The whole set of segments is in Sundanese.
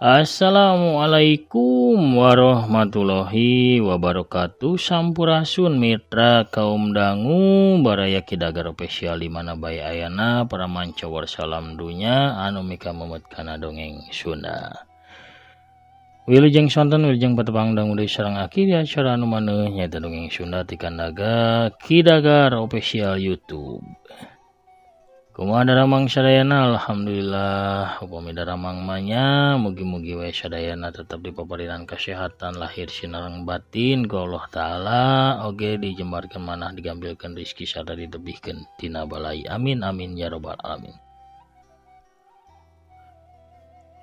Assalamualaikum warahmatullahi wabarakatuh. Sampurasun mitra kaum dangu baraya kidagar spesial di mana bae ayana para mancawar salam dunya anu mika memet kana dongeng Sunda. Wilujeng sonten wilujeng patepang dangu deui sareng aki di acara anu maneuh nyaeta dongeng Sunda ti kandaga kidagar spesial YouTube. Kumaha daramang sadayana alhamdulillah upami daramang manya mugi-mugi wae sadayana tetep dipaparinan kesehatan lahir sinareng batin ku Allah taala oge dijembarkeun manah digambilkeun rezeki sarta ditebihkeun tina balai amin amin ya rabbal alamin.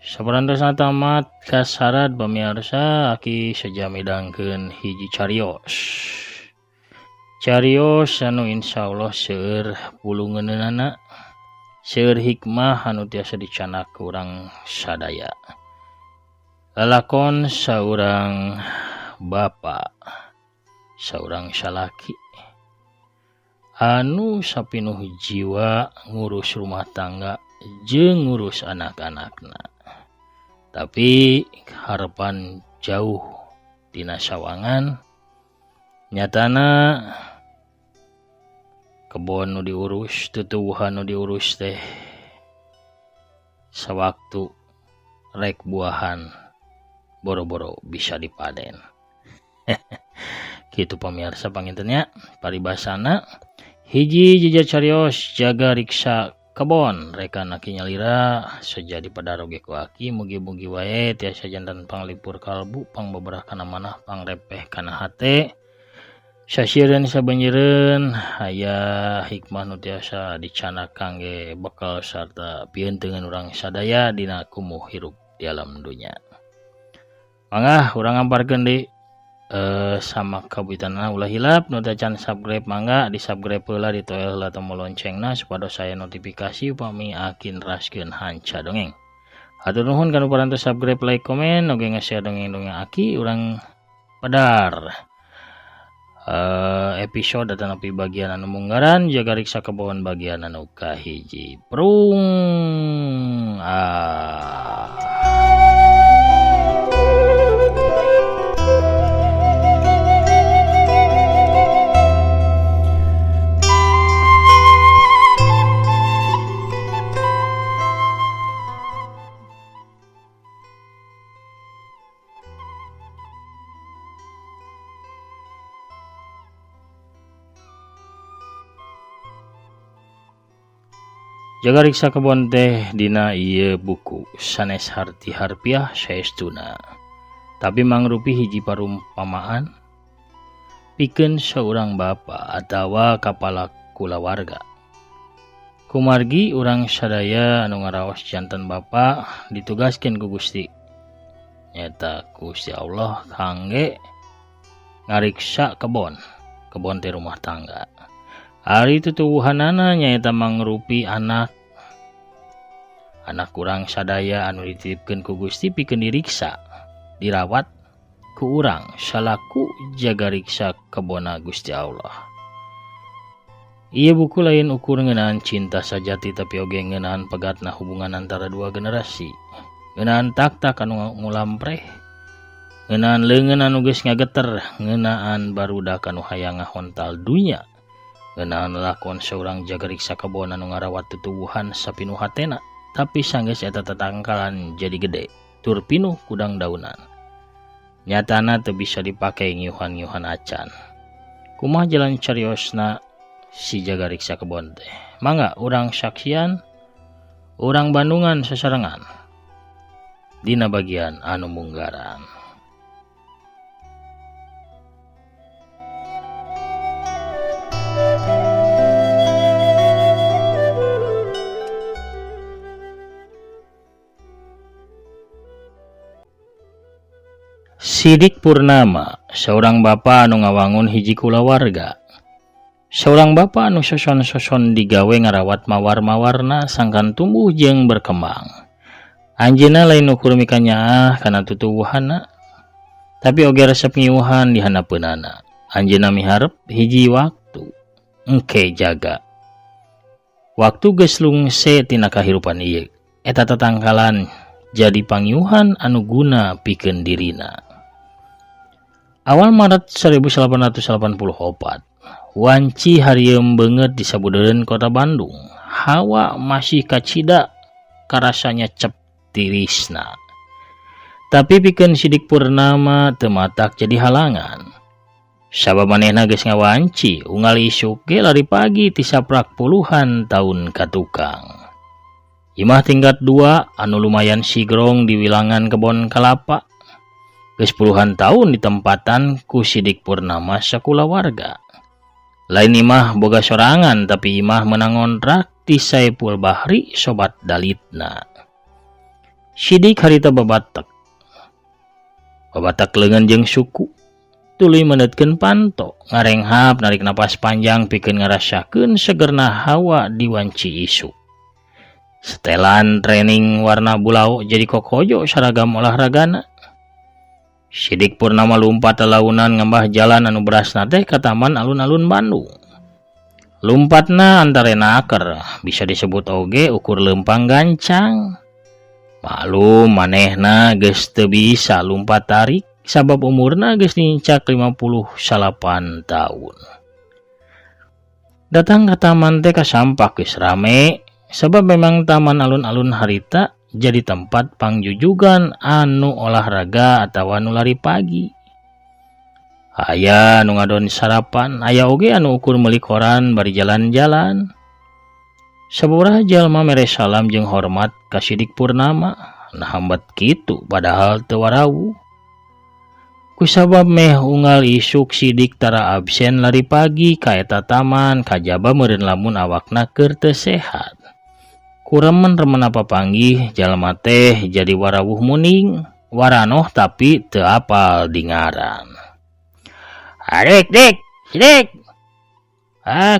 Saparantosna tamat kasarat pamirsa aki saja midangkeun hiji carios. Carios anu insyaallah seueur pulungeunana seueur hikmah anu tiasa dicanak ku urang sadaya. Lalakon saurang bapa saurang salaki anu sapinuh jiwa ngurus rumah tangga jeung ngurus anak-anakna. Tapi harapan jauh tina sawangan nyatana kebon nu diurus, tutuwuhan nu diurus teh sawaktu rek buahan boro-boro bisa dipaden. Kitu pamirsa pangintennya paribasana hiji jejak carios jaga riksa kebon reka naki nyalira sejadi padaroge ku aki mugi-mugi wae tiasa jantan panglipur kalbu pangbeberah kana manah pangrepeh kana hate. Sasieun sabanjeureun aya hikmah nu tiasa dicanak kangge bekal sarta pieunteungan urang sadaya dina kumuh hirup di alam dunya. Mangga urang ngamparkeun deui sama kabuitanna ulah hilap nu teu can subscribe mangga di subscribe heula ditoel heula tombol loncengna supados saya notifikasi upami akin raskeun hanca dongeng. Hatur nuhun kanu parantos subscribe, like, komen oge nge-share dongeng-dongeng aki urang pedar. Episode tanapi bagian anu munggaran jaga riksa kebon bagian anu kahiji prung jaga riksa kebon teh dina ieu buku sanes harti harpiah saestuna. Tapi mangrupi hiji parumpamaan pikeun saurang bapa atawa kapala kulawarga. Kumargi urang sadaya anu ngaraos janten bapa ditugaskeun ku Gusti nyaeta Gusti Allah kangge ngariksa kebon teh rumah tangga. Ari tutuwuhanana nyaeta mangrupi anak urang sadaya anu dititipkeun ku Gusti pikeun diriksa dirawat ku urang salaku jaga riksa kebona Gusti Allah. Ieu buku lain ukur ngeunaan cinta sajati tapi oge ngeunaan pegatna hubungan antara dua generasi, ngeunaan tak-tak anu ngulampreh, ngeunaan leungeun anu geus ngageter, ngeunaan barudak anu hayang ngahontal dunya. Ngeunaan lakon saurang jaga riksa kebon anu ngarawat tutuwuhan sapinuh hatena tapi sanggeus eta tatangkalan jadi gede tur pinuh kudang daunan. Nyatana teu bisa dipake ngiuhan-ngiuhan acan. Kumaha jalan cariosna si jaga riksa kebon teh? Mangga urang saksian, urang bandungan sasarengan dina bagian anu munggaran. Sidik Purnama, seorang bapa anu ngawangun hiji kulawarga. Seorang bapa anu soson-soson digawe ngarawat mawar-mawarna sangkan tumbuh jeung berkembang. Anjeunna lain ukur mika nyaah kana tutuwuhanna, tapi oge resep ngiuhan di handapeunnana. Anjeunna miharep hiji waktu engke jaga. Waktu geus lungse tina kahirupan ieu. Eta tatangkalan jadi pangyuhan anu guna pikeun dirina. Awal Maret 1884, wanci harieum beungeut di sabudeureun kota Bandung. Hawa masih kacida karasanya cep tirisna. Tapi pikeun Sidik Purnama teu matak jadi halangan. Sabab manehna geus ngawanci, unggal isuk ge lari pagi ti saprak puluhan tahun ka tukang. Imah tingkat 2 anu lumayan sigrong di wilangan kebon kalapa. Geus puluhan tahun ditempatan ku Sidik Purnama sakulawarga. Lain imah boga sorangan tapi imah menang ngontrak ti Saipul Bahri sobat dalitna. Sidik harita babatak leungeun jeung suku. Tuluy meneutkeun panto, ngarenghap narik napas panjang pikeun ngarasakeun segerna hawa di wanci isuk. Setelan training warna bulau jadi kokojo saragam olahragana. Sidik Purnama lumpat lelaunan ngambah jalan anu berasna teh ka taman alun-alun Bandung. Lumpatna antarena aker, bisa disebut oge ukur lempang gancang. Maklum manehna geus teu bisa lumpat tarik sabab umurna geus nincak 58 tahun. Datang ke taman teh kasampak geus rame sabab memang taman alun-alun harita jadi tempat pangjujugan anu olahraga atawa anu lari pagi. Aya anu ngadon sarapan, aya oge anu ukur meuli koran bari jalan-jalan. Saburaha jalma mere salam jeung hormat ka Sidik Purnama, nah hambat kitu padahal teu warawu. Kusabab meh unggal isuk Sidik tara absen lari pagi ka eta taman kajaba meureun lamun awakna keur teu sehat. Kuremen-remen apa panggih jalma teh jadi warawuh muning, waranoh tapi teu apal dingaran. Adik, dik, Sidik.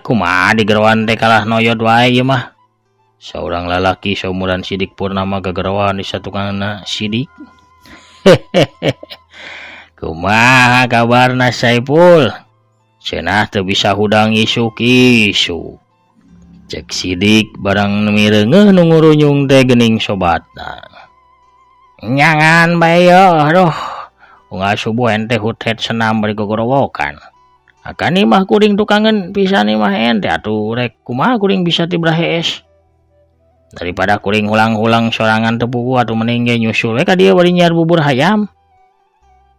Kumaha digerowan teh kalah noyod wae ieu mah. Saurang lalaki saumuran Sidik Purnama gagerowan di satungangna Sidik. Kumaha kabarna Saipul? Cenah teu bisa hudang isuk-isuk. Cek Sidik barang mireungeuh nu ngurunyung teh geuning sobatna. Nyangan bae yo, aduh. Unggal subuh ente hutet senam bari gogorowokan. Akan imah kuring tukangen pisan imah ente atuh rek kumaha kuring bisa tibrahe es. Daripada kuring hulang-hulang sorangan tepuku atuh mending ge nyusul we ka dieu bari nyiar bubur hayam.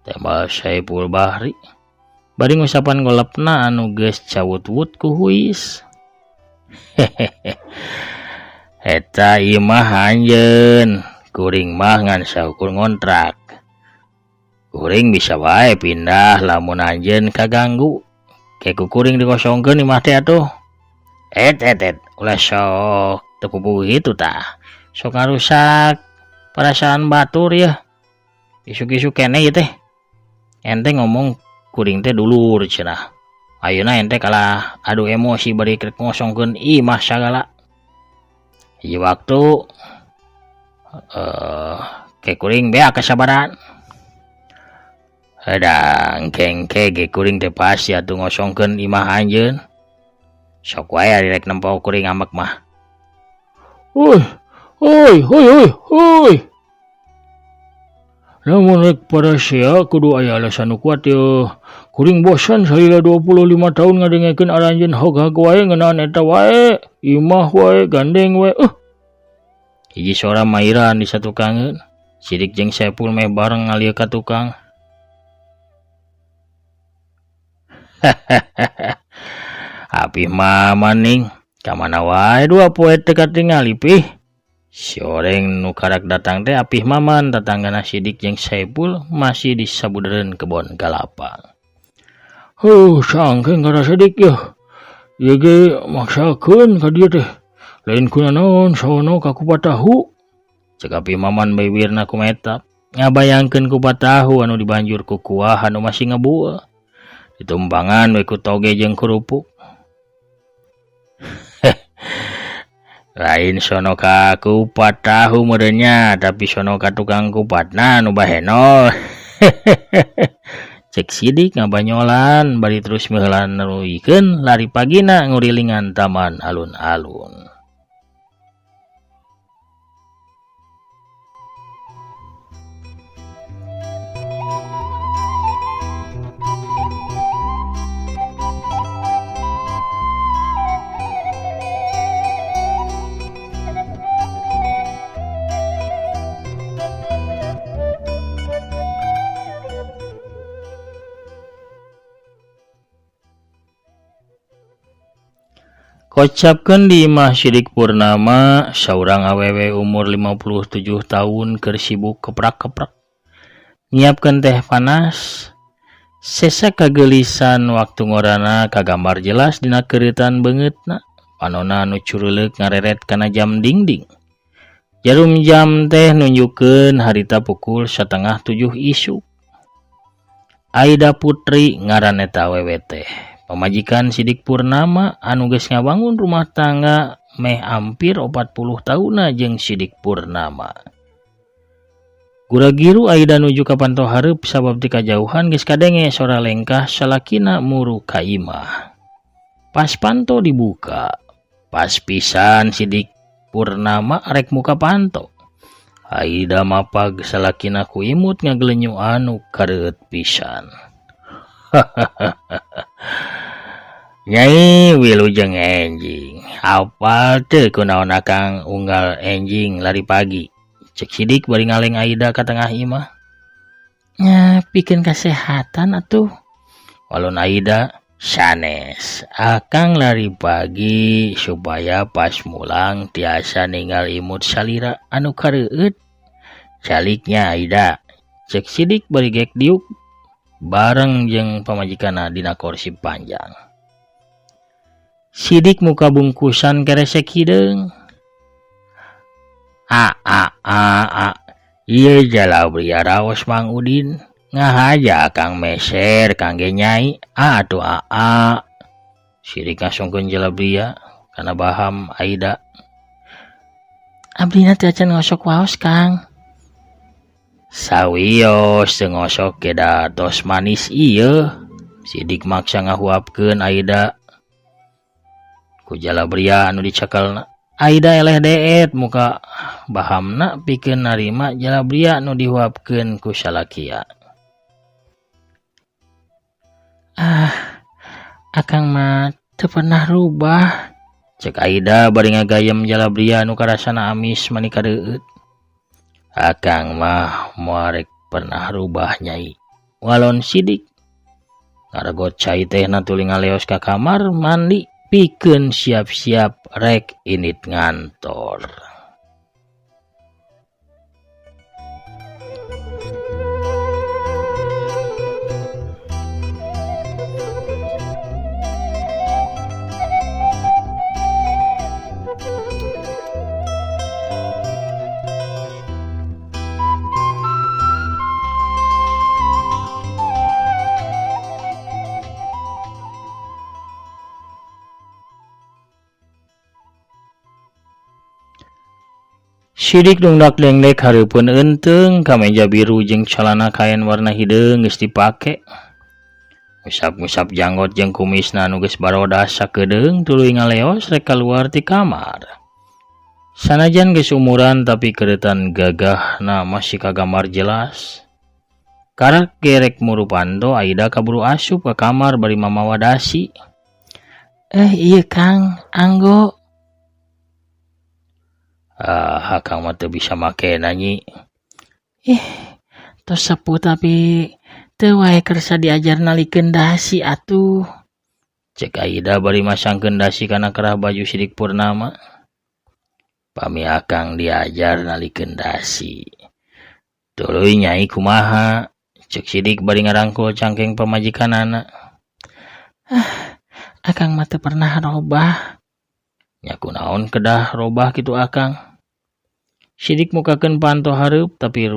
Tembal Saipul Bahri bari ngusapan golepna anu geus cawut-wut ku huis. Eta imah anjeun, kuring mah ngan saukur ngontrak. Kuring bisa wae pindah lamun anjeun kaganggu. Keku kuring dikosongkeun imah teh atuh. Ulah sok teu pupuh kitu tah. Sok ngarusak perasaan batur ya. Isuk-isuk keneh ieu teh. Ente ngomong kuring teh dulur cenah. Ayeuna ente kalah adu emosi bari krek ngosongkeun imah sagala. Hiji waktu ke kuring bea kasabaran. Hadang kengke ge kuring teh pasti atuh ngosongkeun imah anjeun. Sok wae ari rek nempo kuring ambek mah. Hoi. Namun rek pada sia kudu aya alasan nu kuat ye. Kuring bosan salila 25 tahun ngadengekeun aranjeun hog-hog wae ngeunaan eta wae, imah wae, gandeng wae. Hiji sora mairan di satukangeun. Sidik jeung Saipul meh bareng ngalieu ka tukang. Apih mah maning kamana wae dua poe teu katingali pih. Si oreng nu karak datang teh apih maman tatanggana Sidik jeung Saipul masih di sabudeureun kebon kalapa. Sangking kata Sidik ya. Ieu ge maksakeun ka dieu teh. Lain kunaon saono ka kupat tahu. Cek apih maman bibirna kumetap. Ngabayangkeun kupat tahu anu dibanjur ku kuah anu masih ngabueuh. Ditumpangan we ku toge jeung kerupuk. Lain sono ka kupat tahu merenya, tapi sono ka tukang kupatna nu bahenol. Cek Sidik ngabanyolan bari terus meulan neruikeun lari pagina ngurilingan taman alun-alun. Kocapkeun di imah Sidik Purnama, saurang awewe umur 57 tahun keur sibuk keprak-keprak. Nyiapkeun teh panas. Sesa kagelisan waktu ngorana kagambar jelas dina keuritan beungeutna. Panonna anu cureuleuk ngareret kana jam dingding. Jarum jam teh nunjukkeun harita pukul 6:30 isuk. Aida Putri ngaran eta awewe teh. Pamajikan Sidik Purnama anu geus ngabangun rumah tangga meh hampir 40 taunna jeung Sidik Purnama. Gura-giru Aida nuju ka panto hareup sabab ti kajauhan geus kadenge sora lengkah salakina muru ka imah. Pas panto dibuka, pas pisan Sidik Purnama arek muka panto. Aida mapag salakina ku imut ngagelenyu anu kareueut pisan. Nyai wilujeng enjing. Apal teu kunaon akang unggal enjing lari pagi? Cek Sidik bari ngaleng Aida ka tengah imah. Nya pikeun kasehatan atuh. Walon Aida, sanes. Akang lari pagi supaya pas mulang tiasa ninggal imut salira anu kareueut. Caliknya Aida. Cek Sidik bari gek diuk bareng jeung pamajikanna dina kursi panjang. Sidik muka bungkusan keresek hideung. Ieu jalabria raos Mang Udin. Ngahaja Kang meser kangge Nyai. Atuh Sidik ngasongkeun jalabria kana baham Aida. Abdina teu acan ngosok waos Kang. Sawios teu ngosok ge da tos manis ieu. Sidik maksa ngahuapkeun Aida ku jalabria anu dicakelna. Aida eleh deet muka bahamna pikeun narima jalabria anu dihuapkeun ku salakia. Akang mah teu pernah rubah. Cek Aida bari ngagayem jalabria anu karasana amis mani kareueut. Akang mah moarek pernah rubah Nyai. Walon Sidik ngaragot cai tehna tuluy ngaleos ka kamar mandi pikeun siap-siap rek init ngantor. Sidik dungdak denglek hareupeun enteung kameja biru jeung calana kain warna hideung geus dipake. Ngusap-ngusap janggot jeung kumisna anu geus barodas sakeudeung tuluy ngaleos rek kaluar ti kamar. Sanajan geus umuran tapi kereutan gagahna masih kagambar jelas. Karak gerek muru panto Aida kaburu asup ka kamar bari mamawa dasi. Ieu Kang, anggo. Akang mah teu bisa make nanyi. Tos sepuh tapi teu wae kersa diajar nalikeun dasi atuh. Cek Aida bari masangkeun dasi kana kerah baju Sidik Purnama. Pami akang diajar nalikeun dasi. Tuluy Nyai kumaha? Cek Sidik bari ngarangkul cangkeng pamajikanana. Akang mah teu pernah robah. Nya kunaon kedah robah kitu akang? Sidik mukakeun panto hareup tapi ti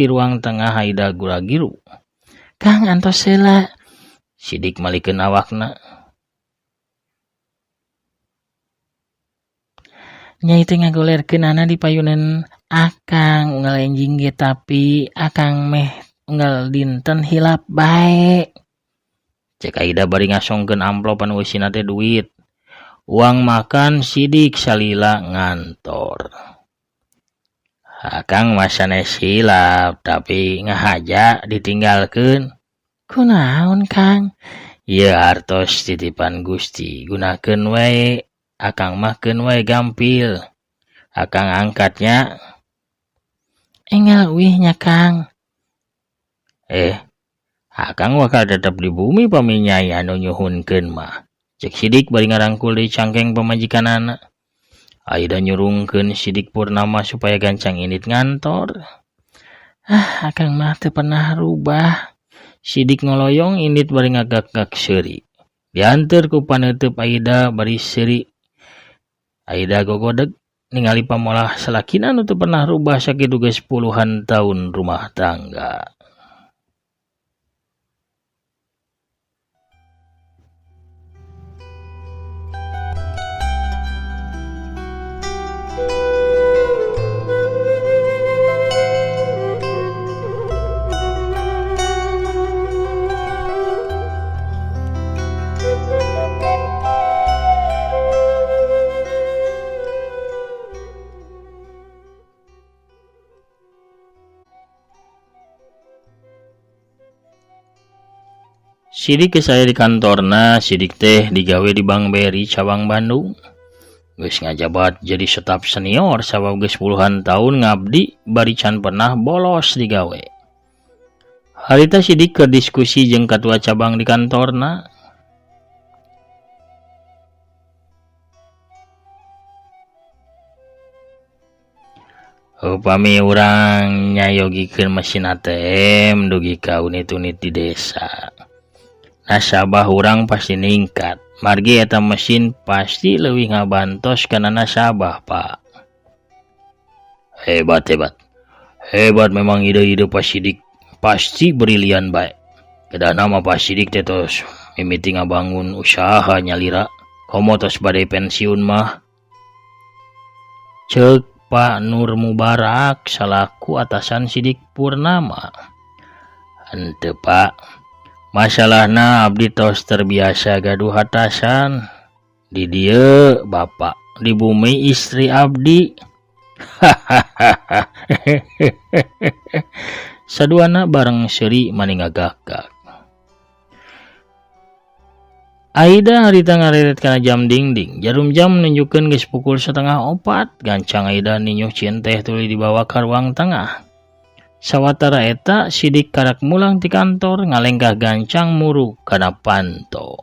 ruang tengah Aida gura-giru. Kang antos heula. Sidik malikeun awakna. Nyai teh ngagolerkeunana di payunan akang unggal enjing ge tapi akang meh unggal dinten hilap bae. Cek Aida bari ngasongkeun amplop anu isina teh duit. Uang makan Sidik salila ngantor. Akang mah sanes hilap tapi ngahaja ditinggalkeun. Kunaon Kang? Ieu hartos titipan Gusti, gunakeun wae. Akang mah keun wae gampil. Akang angkatnya. Enggal wih nya Kang. Akang bakal tetep di bumi pami Nyai anu nyuhunkeun mah. Cek sidik bari ngarangkul di cangkeng pamajikanana. Aida nyurungkeun sidik Purnama supaya gancang init ngantor. Akang mah teu pernah rubah. Sidik ngoloyong init bari ngagak-gak seuri. Diantar ku paneuteub Aida bari seuri. Aida gogodeg ningali pamolah salakina nu teu pernah rubah sakitu geus puluhan tahun rumah tangga. Sidik geus aya di kantorna, sidik teh digawe di Bank BRI cabang Bandung. Geus ngajabat jadi staf senior sabab geus puluhan tahun ngabdi bari can pernah bolos digawe. Harita sidik keur diskusi jeung ketua cabang di kantorna. Upami urang nyayogikeun mesin ATM dugi ka unit-unit di desa. Nasabah urang pasti ningkat. Margi eta mesin pasti leuwih ngabantos kana nasabah, Pak. Hebat. Hebat memang ide-ide Pak Sidik. Pasti brilian bae. Kedana mah Pak Sidik teh tos mimiti ngabangun usaha nyalira. Komo tos bade pensiun mah. Ceuk Pak Nur Mubarak salaku atasan Sidik Purnama. Henteu Pak. Masalahna abdi tos terbiasa gaduh atasan. Di dieu bapak, di bumi istri abdi. Saduana bareng seuri maning ngagak-gak. Aida harita ngareret kana jam dingding. Jarum jam nunjukkeun geus pukul 3:30. Gancang Aida ninyuh cieun teh tuluy dibawa ka ruang tengah. Sawatara eta sidik karak mulang ti kantor ngalenggah gancang muru kana panto.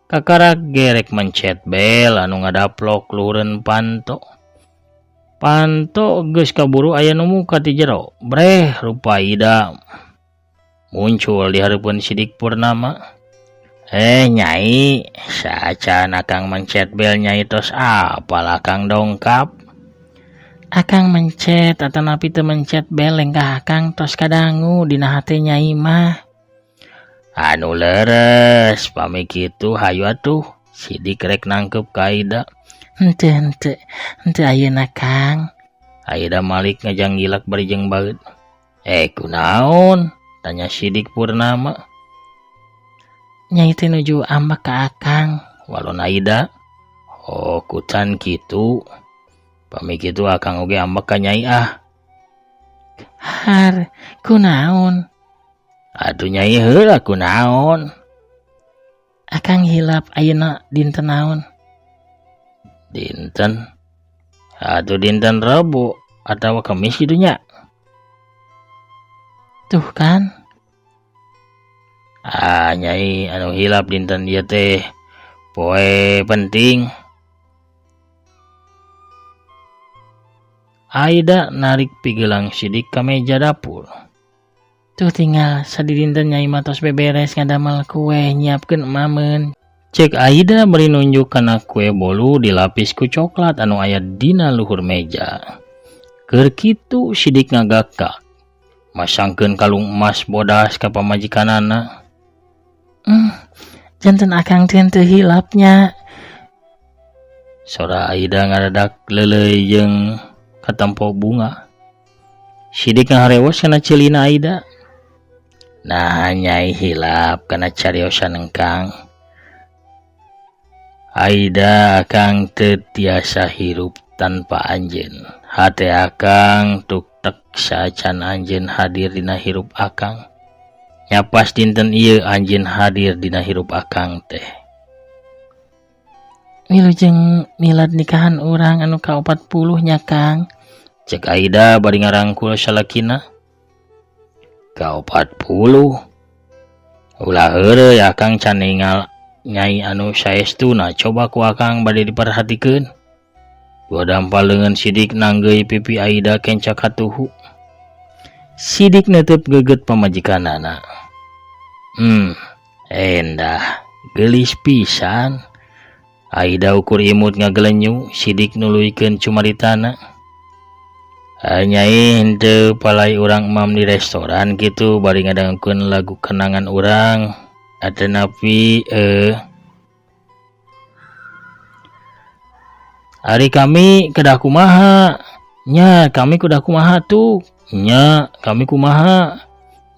Kakarak gerek mencet bel anu ngadaplok luhureun panto. Panto geus kaburu aya nu muka ti jero. Breh rupa Aida muncul di hareupeun Sidik Purnama. Nyai, saacan akang mencet bel nyai tos apal akang dongkap. Akang mencet atanapi teu mencet bel lenggah akang tos kadangu dina hate nyai mah. Anu leres, pami kitu hayu atuh. Sidik rek nangkep ka Aida. Henteu ayeuna Kang. Aida malik ngajanggilak bari jeung baeud. Kunaon? Tanya Sidik Purnama. Nyai teh nuju ambak ka akang, walon Aida. Oh, kucan kitu. Pami kitu akang oge ambek ka nyai ah. Har, kunaon? Atuh nyai heula kunaon? Akang hilap ayeuna dinten naon? Dinten? Atuh dinten Rebo atawa Kamis kitu nya. Tuh kan. Nyai anu hilap dinten ieu teh poe penting. Aida narik pigelang Sidik ka meja dapur. Tuh tinggal sadidinten nyai matos beberes ngadamel kue nyiapkeun mameun. Cek Aida beri nunjuk kana kue bolu dilapis ku coklat anu aya dina luhur meja. Keur kitu Sidik ngagakak. Masangkeun kalung emas bodas ka pamajikanana. Janten akang teu hilapnya. Sora Aida ngaradak leuleuy jeung katempo bunga. Sidik ngaharewos kana ceulina Aida. Nah, nyai hilap kana cariosan engkang. Aida akang teu tiasa hirup tanpa anjeun. Hate akang tuktek saacan anjeun hadir dina hirup akang. Nya pas dinten ieu anjeun hadir dina hirup akang teh. Wilujeng milad nikahan urang anu ka-40 nya Kang. Cek Aida bari ngarangkul salakina. Ka-40. Ulah heureuy akang can ningal Nyai anu saestuna coba ku akang bade diperhatikeun. Dua dampal dengan sidik nanggei pipi Aida kenca katuhu. Sidik netep geget pamajikanana. Endah, gelis pisan. Aida ukur imut ngagelenyu, sidik nuluykeun cumaritana. Nyai henteu palai urang emam di restoran gitu bari ngadangkeun lagu kenangan urang. Atenapi Ari kami kedah kumaha. Nya kami kudah kumaha tuh. Nya kami kumaha.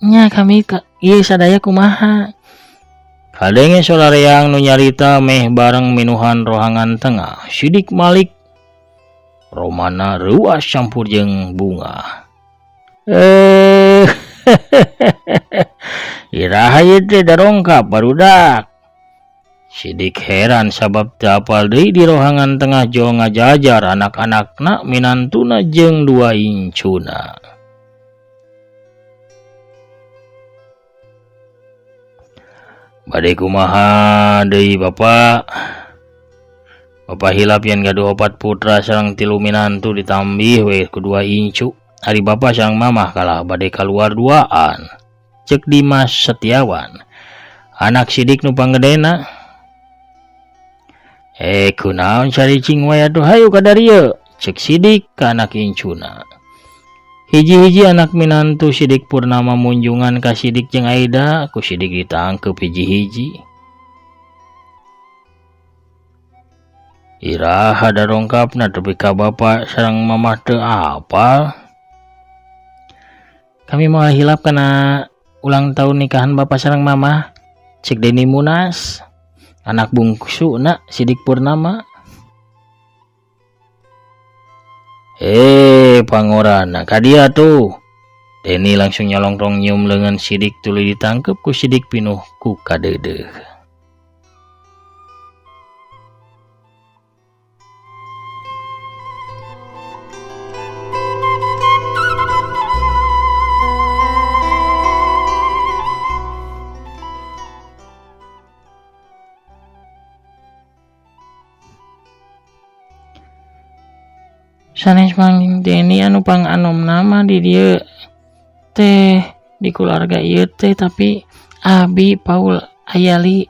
Nya kami ieu sadaya kumaha. Kadenge solareang nu nyarita meh bareng minuhan rohangan tengah. Sidik Malik romana ruas campur jeung bunga. Iraha ieu teh darongkap barudak. Sidik heran sabab teu apal deui di rohangan tengah jo ngajajar anak-anakna minantuna jeung dua incuna. Bade kumaha deui Bapak? Bapak hilap yen gaduh 4 putra sareng 3 minantu ditambih we kedua incu. Ari Bapak sareng Mamah kalah bade kaluar duaan. Cek Dimas Setiawan, anak sidik nu panggedena. Kunaon caricing we atuh hayu ka darieu, cek sidik ka anak incuna. Hiji-hiji anak minantu sidik Purnama munjungan ka sidik jeung Aida, ku sidik ditangkep hiji-hiji. Iraha darongkapna tepi ka Bapak sareng Mamah teu apal. Kami mau hilap kana ulang tahun nikahan Bapak sareng Mamah, cek Deni Munas. Anak bungsu na sidik Purnama. Pangorana kadia tuh. Deni langsung nyalongkrong nyium lengan sidik tuluy ditangkep ku sidik pinuh ku kadeudeuk. Sanes mangling Deni anu panganom nama di dieu teh di keluarga ieu teh tapi Abi Paul Ayali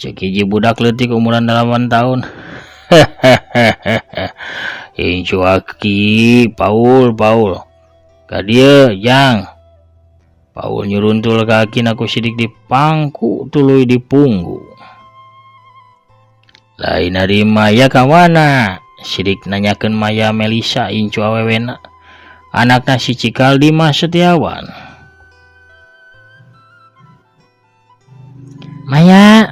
cek hiji budak leutik umuran 8 tahun. Incu aki Paul ka dieu jang. Paul nyuruntul kaki aku sidik di pangku tuluy di punggu. Lain ari Maya kawana. Sidik nanyakeun Maya Melisa incu awewena. Anakna si Cikal Dimas Setiawan. Maya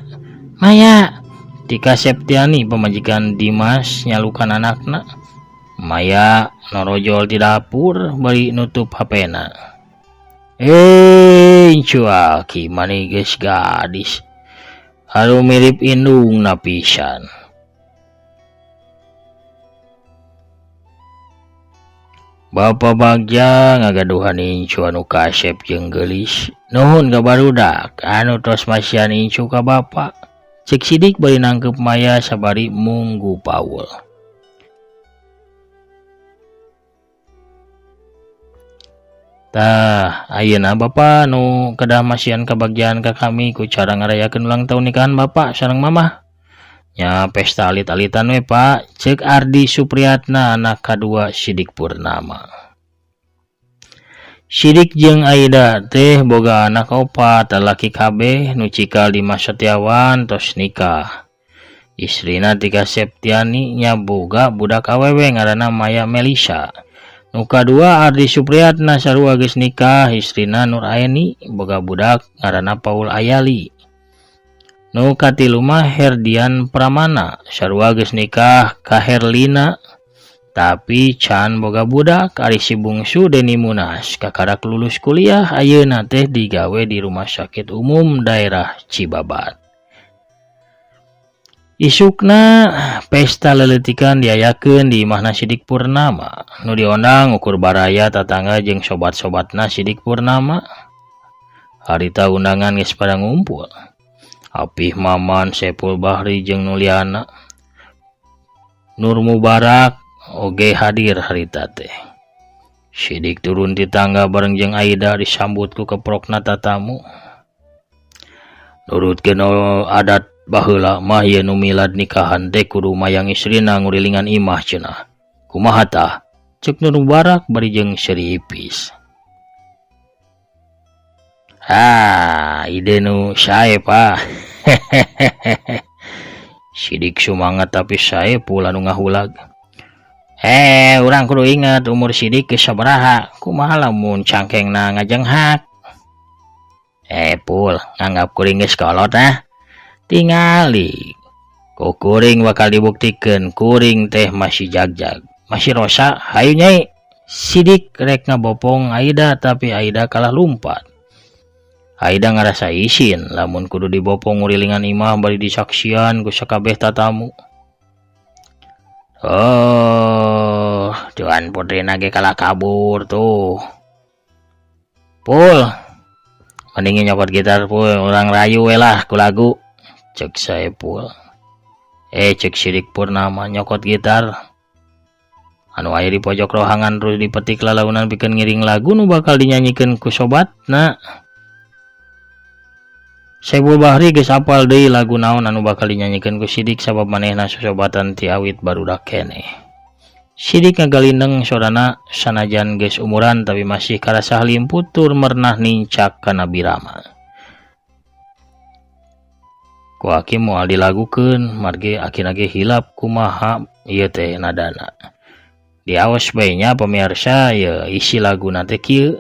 Tika Septiani pemajikan Dimas nyalukan anakna. Maya norojol di dapur bari nutup HP-na. Incu aki manigeus gadis. Haru mirip indungna pisan. Bapak Bagja ngagaduhan incu anu kasep jeung geulis. Nuhun ka barudak anu tos masian incu ka Bapak. Cek sidik bari nangkep Maya sabari munggu Paul. Tah, ayeuna Bapak nu kedah masian kabagjan ka kami ku cara ngarayakeun ulang tahun nikahan Bapak sareng Mamah. Nya pesta alit-alitan we Pak, cek Ardi Supriyatna anak kadua sidik Purnama. Sidik jeung Aida teh boga anak 4 lalaki kabeh nu Cikal Dimas Setiawan tos nikah. Istrina Tika Septiani nya boga budak awewe ngaranna Maya Melisa. Nu kadua Ardi Supriyatna sarua geus nikah, istrina Nur Aeni boga budak ngaranna Paul Ayali. Nu katilu mah Herdian Pramana sarua geus nikah ka Herlina tapi can boga budak. Ari si bungsu Deni Munas kakarak lulus kuliah ayeuna teh digawe di Rumah Sakit Umum Daerah Cibabat. Isukna pesta leleutikan diayakeun di imahna sidik Purnama. Nu diondang ukur baraya tatangga jeung sobat-sobatna sidik Purnama. Harita undangan geus pada ngumpul. Apih Maman, Saiful Bahri jeung Nuliana, Nur Mubarak oge hadir harita teh. Sidik turun di tangga bareng jeung Aida disambut ku keprokna tatamu. Nurutkeun adat baheula mah ieu nu milad nikahan teh kudu mayang istrina ngurilingan imah cenah. Kumaha tah? Cek Nur Mubarak bari jeung Seri Ipis. Ide nu Saep Sidik sumangat tapi Saepul anu ngahulag. Urang kudu inget umur Sidik geus sabaraha, kumaha lamun cangkengna ngajenghak. Pul, nganggap kuring geus kolot tingali. Ku kuring bakal dibuktikeun kuring teh masih jagjag, masih rosa. Hayu nyai. Sidik rek ngabopong Aida tapi Aida kalah lumpat. Aida ngarasa isin lamun kudu dibopong ngurilingan imah bari disaksian ku sakabeh tatamu. Tuan putrina ge kalah kabur tuh. Pul, mendingin nyokot gitar Pul, urang rayu we lah ku lagu. Cek Saepul. Cek Sidik Purnama nyokot gitar. Anu aya di pojok rohangan terus dipetik lalaunan pikeun ngiring lagu nu bakal dinyanyikeun ku sobatna. Saiful Bahri geus apal deui lagu naon anu bakal dinyanyikeun ku Sidik sabab manehna sosobatan ti awit barudak keneh. Sidik ngagalindeng sodana sanajan geus umuran tapi masih karasa limput tur mernah nincak kana birama. Ku aki moal dilagukeun marge akina ge hilap kumaha ieu teh nadana. Diaos bae nya pamirsa ye isi laguna teh kieu.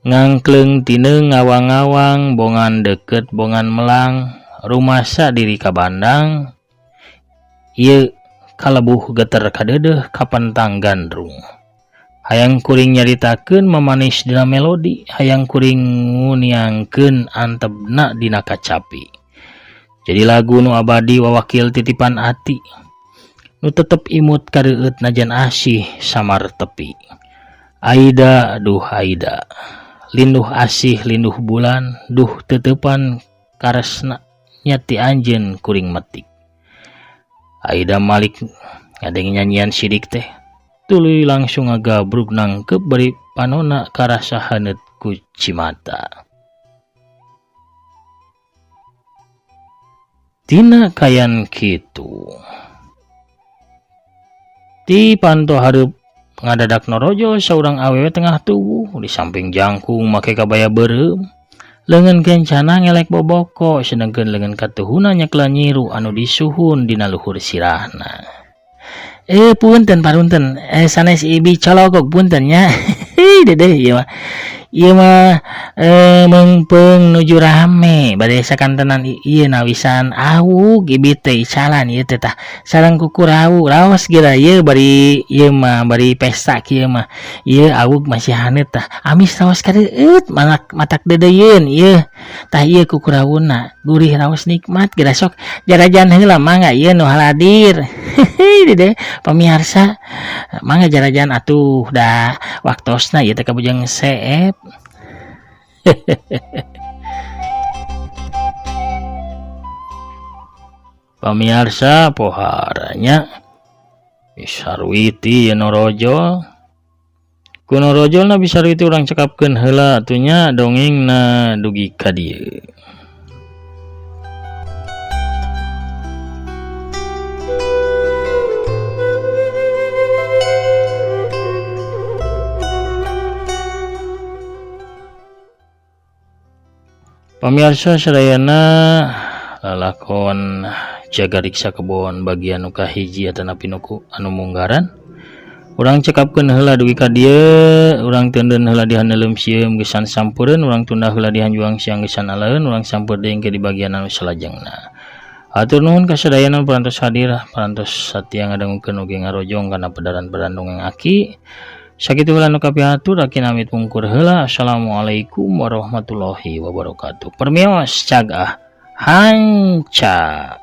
Ngangkleng tineung ngawang-ngawang bongan deket bongan melang rumasa diri ka bandang ieu kalebuh geter kadeudeuh kapentang gandrung. Hayang kuring nyaritakeun mamanis dina melodi, hayang kuring nguniangkeun antebna dina kacapi. Jadi lagu nu abadi wawakil titipan ati nu tetep imut kareueut najan asih samar tepi. Aida, duh Aida, linduh asih linduh bulan, duh tetepan karesna nyati anjeun kuring metik. Aida Malik ngadeng nyanyian Sidik teh tuluy langsung ngagabrug nangkep bari panona karasa haneut ku cimata. Tina kayan kitu ti panto hareup ngadadak norojo saurang awewe tengah tubuh di samping jangkung make kabaya beureum leungeun kencana ngelek boboko sedengkeun leungeun katuhuna nyekla nyiru anu disuhun dina luhur sirahna. Punten parunten sanes ibi cologok punten nya. Dedeh ieu mah mengpeung nuju rame bade sakantenan ieu nawisan awug ibi teh icalan ieu teh tah sareng kukurawu raos geura ieu bari ieu mah bari pesta kieu mah ieu awug masih haneut tah amis raos kareueut matak dedeyeun ieu tah ieu kukurawuna gurih raos nikmat geura sok jarajan heula mangga ieu nu haladir. Dede pamirsa mangga jarajan atuh da waktosna ieu teh kabujang Saep. Pamirsa poharanya bisarwiti ye norojo ku norojolna bisarwiti urang cekapkeun heula atunya dongengna dugi ka dieu. Pamirsa sadayana lalakon jaga riksa kebon bagian nu kahiji atana pinuku anu munggaran urang cekapkeun heula dugi ka dieu urang teundeun heula di handeuleum sieum gesan sampeureun urang tunda heula di hanjuang siang gesan alaeun urang sampeur deui ke di bagian anu salajengna. Atur nuhun ka sadayana parantos hadir parantos satia ngadangukeun oge ngarojong kana pedaran-pedaran dongeng aki. Sakitu heula nu kapihatur aki namit pungkur heula. Assalamualaikum warahmatullahi wabarakatuh. Permios cagah hanca.